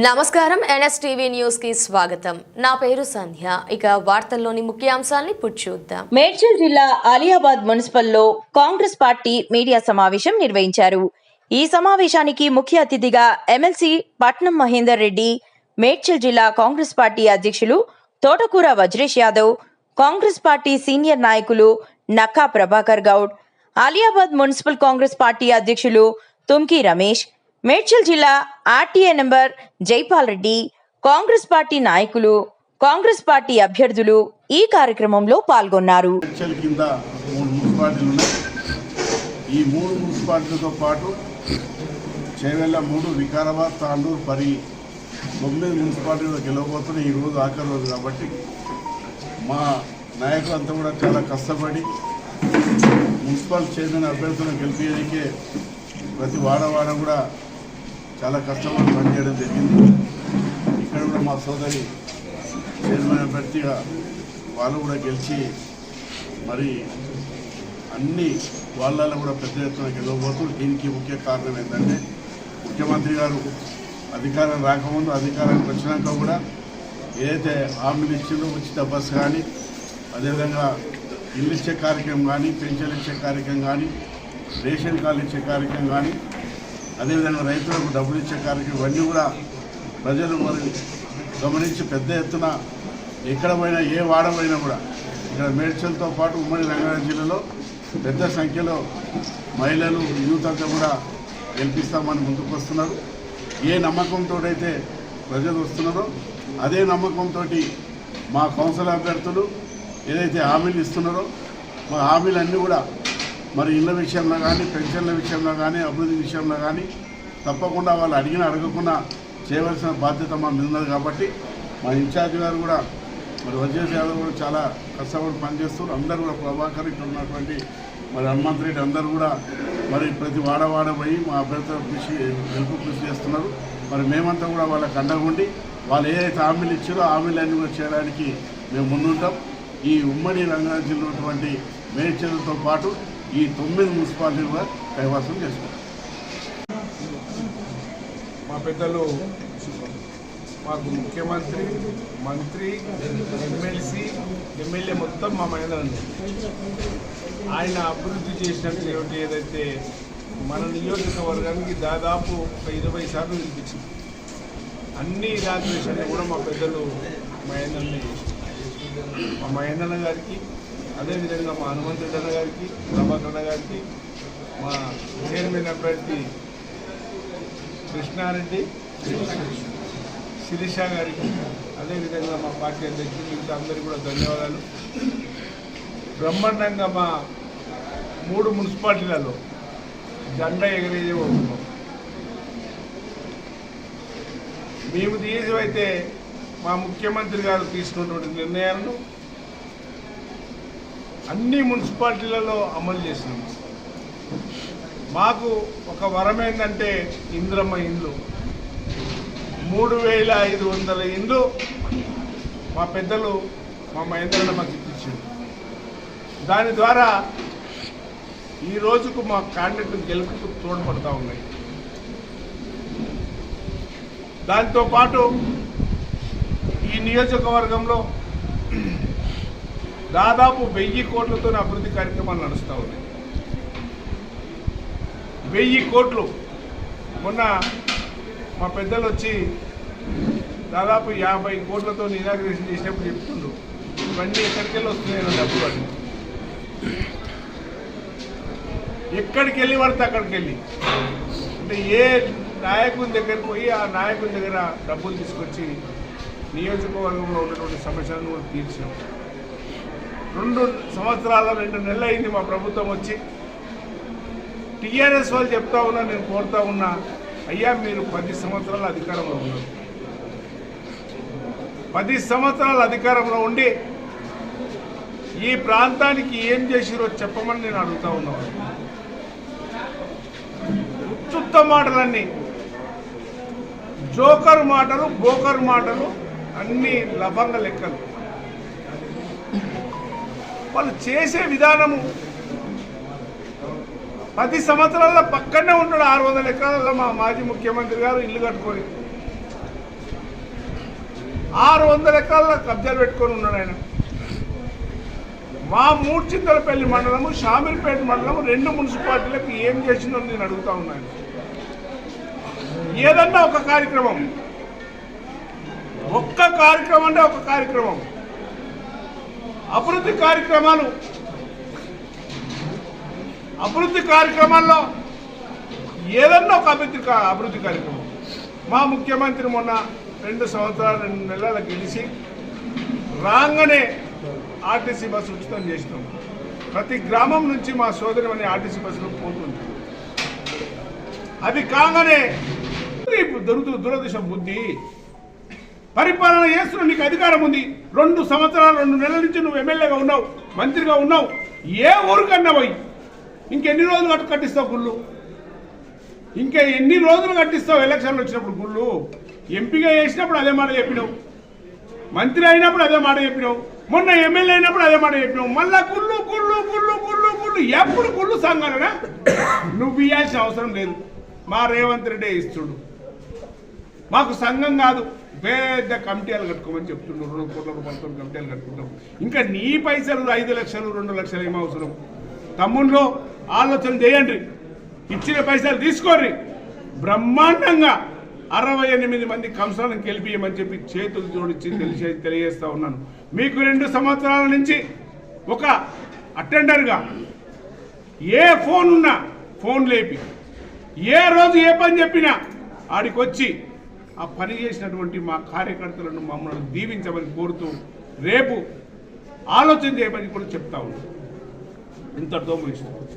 నమస్కారం NSTV news కి స్వాగతం. నా పేరు సంధ్య. ఇక వార్తల్లోని ముఖ్యాంశాలను చూద్దాం. మేడ్చల్ జిల్లా అలియాబాద్ మున్సిపల్లో కాంగ్రెస్ పార్టీ మీడియా సమావేశం నిర్వహించారు. ఈ సమావేశానికి ముఖ్య అతిథిగా ఎమ్మెల్సీ పట్నం మహేందర్ రెడ్డి, మేడ్చల్ జిల్లా కాంగ్రెస్ పార్టీ అధ్యక్షులు తోటకూర వజ్రేష్ యాదవ్, కాంగ్రెస్ పార్టీ సీనియర్ నాయకులు నక్కా ప్రభాకర్ గౌడ్, అలియాబాద్ మున్సిపల్ కాంగ్రెస్ పార్టీ అధ్యక్షులు తుమ్కి రమేష్, మేడ్చల్ జిల్లా RTA number Jaipal Reddy, Congress party నాయకులు, కాంగ్రెస్ పార్టీ అభ్యర్థులు ఈ కార్యక్రమంలో పాల్గొన్నారు. ఈ మూడు మున్సిపాలిటీలతో పాటు చేవెళ్ళ 3, వికారాబాద్, తాండూరు, పరి 9 మున్సిపాలిటీలు గెలవబోతున్న ఈ రోజు ఆఖరి రోజు కాబట్టి మా నాయకులంతా కూడా చాలా కష్టపడి మున్సిపల్ చైర్మన్ అభ్యర్థులను గెలిపించడానికే ప్రతి వాడ కూడా చాలా కష్టపడి పనిచేయడం జరిగింది. ఇక్కడ కూడా మా సోదరి చైర్మన్ అభ్యర్థిగా వాళ్ళు కూడా గెలిచి మరి అన్ని వాళ్ళలో కూడా పెద్ద ఎత్తున గెలవబోతున్నారు. దీనికి ముఖ్య కారణం ఏంటంటే ముఖ్యమంత్రి గారు అధికారం రాకముందు అధికారానికి వచ్చినాక కూడా ఏదైతే హామీలు ఇచ్చిందో ఉచిత బస్సు కానీ, అదేవిధంగా ఇల్లు ఇచ్చే కార్యక్రమం కానీ, పెన్షన్లు ఇచ్చే కార్యక్రమం కానీ, రేషన్ కార్డు ఇచ్చే కార్యక్రమం కానీ, అదేవిధంగా రైతులకు డబ్బులు ఇచ్చే కార్యక్రమం ఇవన్నీ కూడా ప్రజలు మరి గమనించి పెద్ద ఎత్తున ఎక్కడ పోయినా ఏ వాడమైనా కూడా ఇక్కడ మేడ్చల్తో పాటు ఉమ్మడి రంగారెడ్డి జిల్లాలో పెద్ద సంఖ్యలో మహిళలు, యూత్ అంతా కూడా గెలిపిస్తామని ముందుకు వస్తున్నారు. ఏ నమ్మకంతో అయితే ప్రజలు వస్తున్నారో అదే నమ్మకంతో మా కౌన్సిల్ అభ్యర్థులు ఏదైతే హామీలు ఇస్తున్నారో మా హామీలన్నీ కూడా మరి ఇళ్ళ విషయంలో కానీ, పెన్షన్ల విషయంలో కానీ, అభివృద్ధి విషయంలో కానీ తప్పకుండా వాళ్ళు అడగకుండా చేయవలసిన బాధ్యత మా మీద ఉన్నది. కాబట్టి మా ఇన్ఛార్జ్ గారు కూడా మరి వజ్రేష్ యాదవ్ కూడా చాలా కష్టపడి పనిచేస్తున్నారు. అందరూ కూడా ప్రభాకర్ ఇక్కడ ఉన్నటువంటి మరి హనుమంత్ రెడ్డి అందరూ కూడా మరి ప్రతి వాడ పోయి మా అభ్యర్థుల గెలుపు కృషి చేస్తున్నారు. మరి మేమంతా కూడా వాళ్ళకి అండగుండి వాళ్ళు ఏదైతే హామీలు ఇచ్చారో హామీలన్నీ కూడా చేయడానికి మేము ముందుంటాం. ఈ ఉమ్మడి రంగారెడ్డి జిల్లా ఉన్నటువంటి మేడ్చల్తో పాటు ఈ 9 మున్సిపాలిటీలు కూడా కైవసం చేసుకుంటాం. మా పెద్దలు మాకు ముఖ్యమంత్రి, మంత్రి, ఎమ్మెల్సీ, ఎమ్మెల్యే మొత్తం మా మహిళలు ఆయన అభివృద్ధి చేసినట్టు ఏదైతే మన నియోజకవర్గానికి దాదాపు 20 శాతం వినిపించింది. అన్ని ఇనాగ్రేషన్లు కూడా మా పెద్దలు మా మహేంద్రన్న గారికి, అదేవిధంగా మా హనుమంత్ రెడ్డి అన్న గారికి, ప్రభాకర్ అన్న గారికి, మా చైర్మన్ అభ్యర్థి కృష్ణారెడ్డి, శిరీష గారికి, అదేవిధంగా మా పార్టీ అధ్యక్షులు ఇంకా అందరికీ కూడా ధన్యవాదాలు. బ్రహ్మాండంగా మా 3 మున్సిపాలిటీలలో జెండా ఎగరేజే వస్తున్నాం. మేము తీసివైతే మా ముఖ్యమంత్రి గారు తీసుకున్నటువంటి నిర్ణయాలను అన్ని మున్సిపాలిటీలలో అమలు చేసినాము. మాకు ఒక వరం ఏంటంటే ఇంద్రమ్మ ఇండ్లు 3500 ఇండ్లు మా పెద్దలు మా మహేంద్రన్న మాకు ఇప్పించారు. దాని ద్వారా ఈ రోజుకు మా క్యాండిడేట్ గెలుపుకు తోడ్పడుతూ ఉన్నాయి. దాంతోపాటు ఈ నియోజకవర్గంలో దాదాపు 1000 కోట్లతో అభివృద్ధి కార్యక్రమాలు నడుస్తూ ఉన్నాయి. 1000 కోట్లు. మొన్న మా పెద్దలు వచ్చి దాదాపు 50 కోట్లతో ఇనాగ్రేషన్ చేసినప్పుడు చెప్తుండ్రు ఇవన్నీ ఎక్కడికెళ్ళి వస్తున్నాయో డబ్బులు అని. ఎక్కడికి వెళ్ళి పడితే అక్కడికి వెళ్ళి అంటే ఏ నాయకుని దగ్గరికి పోయి ఆ నాయకుని దగ్గర డబ్బులు తీసుకొచ్చి నియోజకవర్గంలో ఉన్నటువంటి సమస్యలను కూడా తీర్చాం. 2 సంవత్సరాల 2 నెలలు అయింది మా ప్రభుత్వం వచ్చి. టీఆర్ఎస్ వాళ్ళు చెప్తా ఉన్నా, నేను కోరుతా ఉన్నా, అయ్యా మీరు 10 సంవత్సరాల అధికారంలో ఉన్నారు. 10 సంవత్సరాల అధికారంలో ఉండి ఈ ప్రాంతానికి ఏం చేసిరో చెప్పమని నేను అడుగుతా ఉన్నాను. ఉత్తుత్త మాటలన్నీ, జోకరు మాటలు, బోకరు మాటలు, అన్ని లభంగ లెక్కలు. వాళ్ళు చేసే విధానము 10 సంవత్సరాల పక్కనే ఉంటాడు. 600 ఎకరాలలో మా మాజీ ముఖ్యమంత్రి గారు ఇల్లు కట్టుకొని 600 ఎకరాల కబ్జాలు పెట్టుకొని ఉన్నాడు ఆయన. మా మూడ్చింతలపల్లి మండలము, షామీర్పేట మండలము 2 మున్సిపాలిటీలకు ఏం చేసిందో నేను అడుగుతా ఉన్నాను. ఏదన్నా ఒక కార్యక్రమం, ఒక్క కార్యక్రమం అంటే ఒక కార్యక్రమం, అభివృద్ధి కార్యక్రమాల్లో ఏదన్నా ఒక అభివృద్ధి కార్యక్రమం. మా ముఖ్యమంత్రి మొన్న 2 సంవత్సరాలు 2 నెలలు గెలిచి రాగానే ఆర్టీసీ బస్సు ఉచితం చేసినాం. ప్రతి గ్రామం నుంచి మా సోదరి అని ఆర్టీసీ బస్సులో పోతుంది. అది కాగానే దురదృష్టం బుద్ధి పరిపాలన చేస్తున్న నీకు అధికారం ఉంది. 2 సంవత్సరాలు 2 నెలల నుంచి నువ్వు ఎమ్మెల్యేగా ఉన్నావు, మంత్రిగా ఉన్నావు. ఏ ఊరికన్నా పోయి ఇంకెన్ని రోజులు కట్టిస్తావు గుళ్ళు? ఇంకా ఎన్ని రోజులు కట్టిస్తావు? ఎలక్షన్లు వచ్చినప్పుడు గుళ్ళు ఎంపీగా చేసినప్పుడు అదే మాట చెప్పినావు, మంత్రి అయినప్పుడు అదే మాట చెప్పినావు, మొన్న ఎమ్మెల్యే అయినప్పుడు అదే మాట చెప్పినావు. మళ్ళా గుళ్ళు గుళ్ళు గుళ్ళు గుళ్ళు గుళ్ళు ఎప్పుడు గుళ్ళు సంఘాలనా? నువ్వు ఇవ్వాల్సిన అవసరం లేదు. మా రేవంత్ రెడ్డి ఇస్తుడు. మాకు సంఘం కాదు, పెద్ద కమిటీలు కట్టుకోమని చెప్తుండ్రు. 2 కోట్ల రూపాయలతో కమిటీలు కట్టుకుంటాం. ఇంకా నీ పైసలు 5 లక్షలు 2 లక్షలు ఏం అవసరం? తమ్ముళ్ళు ఆలోచన చేయండి, ఇచ్చిన పైసలు తీసుకోర్రి. బ్రహ్మాండంగా 68 మంది కంసాలను గెలిపియమని చెప్పి చేతులు జోడించి తెలియజేస్తా ఉన్నాను. మీకు 2 సంవత్సరాల నుంచి ఒక అటెండర్గా ఏ ఫోన్ ఉన్నా ఫోన్ లేపి, ఏ రోజు ఏ పని చెప్పినా ఆడికి వచ్చి ఆ పని చేసినటువంటి మా కార్యకర్తలను మమ్మల్ని దీవించమని కోరుతూ రేపు ఆలోచన చేయమని కూడా చెప్తా ఉన్నాను. ఇంతటితో ముగిస్తాను.